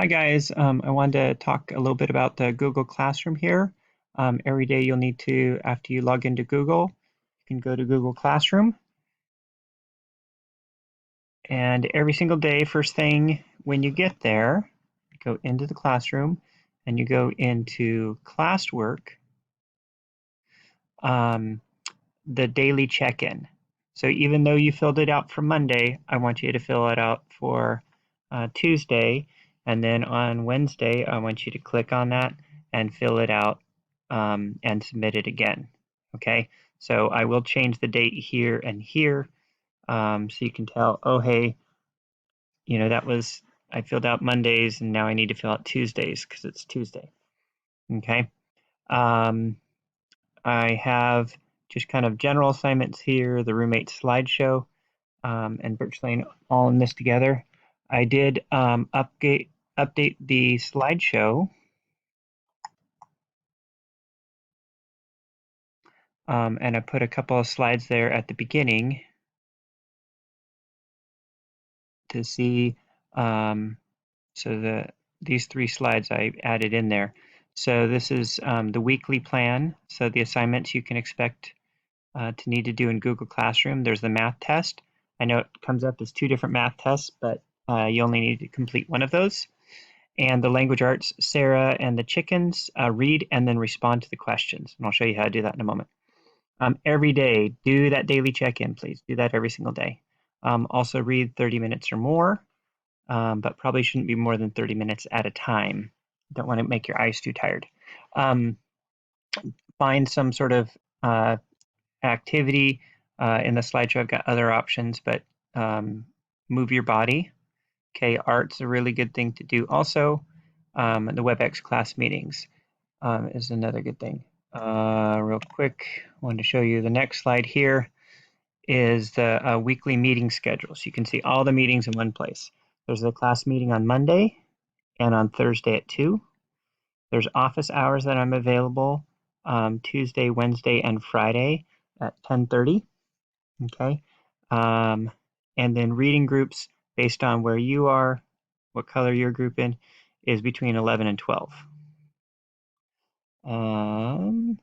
Hi guys, I wanted to talk a little bit about the Google Classroom here. Every day you'll need to, after you log into Google, you can go to Google Classroom. And every single day, first thing when you get there, you go into the classroom and you go into classwork, the daily check-in. So even though you filled it out for Monday, I want you to fill it out for Tuesday. And then on Wednesday, I want you to click on that and fill it out and submit it again. Okay, so I will change the date here and here so you can tell, oh, hey, that was, I filled out Mondays and now I need to fill out Tuesdays because it's Tuesday. Okay, I have just kind of general assignments here, the roommate slideshow, and virtually all in this together. I did update the slideshow. And I put a couple of slides there at the beginning to see. These three slides I added in there. So this is the weekly plan. So the assignments you can expect to need to do in Google Classroom. There's the math test. I know it comes up as two different math tests, but you only need to complete one of those. And the language arts, Sarah and the chickens read and then respond to the questions. And I'll show you how to do that in a moment. Every day, do that daily check-in, please. Do that every single day. Also read 30 minutes or more, but probably shouldn't be more than 30 minutes at a time. Don't want to make your eyes too tired. Find some sort of activity. In the slideshow, I've got other options, but move your body. Okay, art's a really good thing to do also. The WebEx class meetings is another good thing. Real quick, I wanted to show you the next slide here is the weekly meeting schedule. So you can see all the meetings in one place. There's a class meeting on Monday and on Thursday at 2. There's office hours that I'm available Tuesday, Wednesday, and Friday at 10:30. Okay. And then reading groups based on where you are, what color your group in, is between 11 and 12. And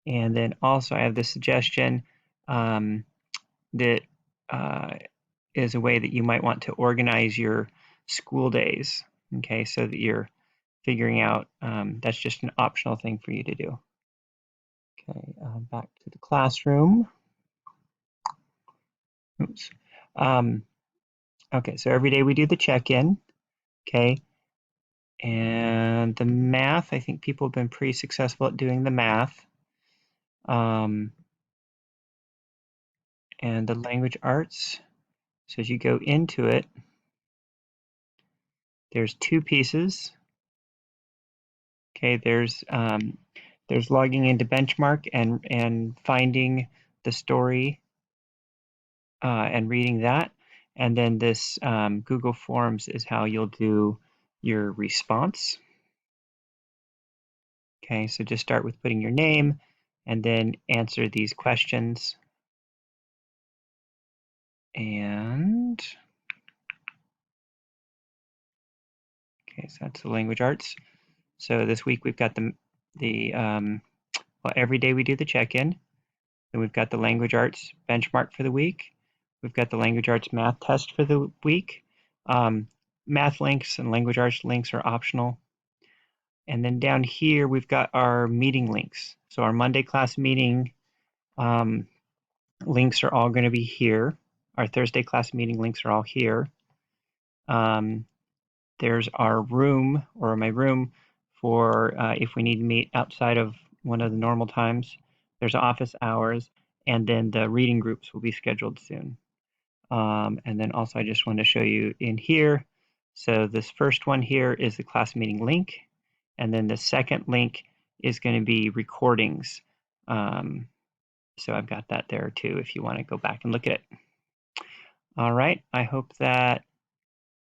then also I have the suggestion that is a way that you might want to organize your school days. Okay, so that you're figuring out, that's just an optional thing for you to do. Okay, back to the classroom. Oops. Okay, so every day we do the check-in. Okay, and the math, I think people have been pretty successful at doing the math. And the language arts. So as you go into it, there's two pieces. Okay, there's logging into Benchmark and finding the story and reading that. And then this Google Forms is how you'll do your response. Okay, so just start with putting your name and then answer these questions. And okay, so that's the language arts. So this week we've got well, every day we do the check-in. Then we've got the language arts benchmark for the week. We've got the language arts math test for the week. Math links and language arts links are optional. And then down here, we've got our meeting links. So our Monday class meeting links are all going to be here. Our Thursday class meeting links are all here. There's our room, or my room, for if we need to meet outside of one of the normal times. There's office hours, and then the reading groups will be scheduled soon. And then also I just want to show you in here. So this first one here is the class meeting link. And then the second link is going to be recordings. So I've got that there too if you want to go back and look at it. All right, I hope that,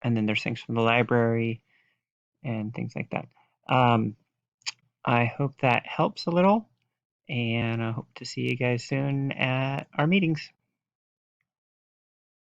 and then there's things from the library and things like that. I hope that helps a little, and I hope to see you guys soon at our meetings.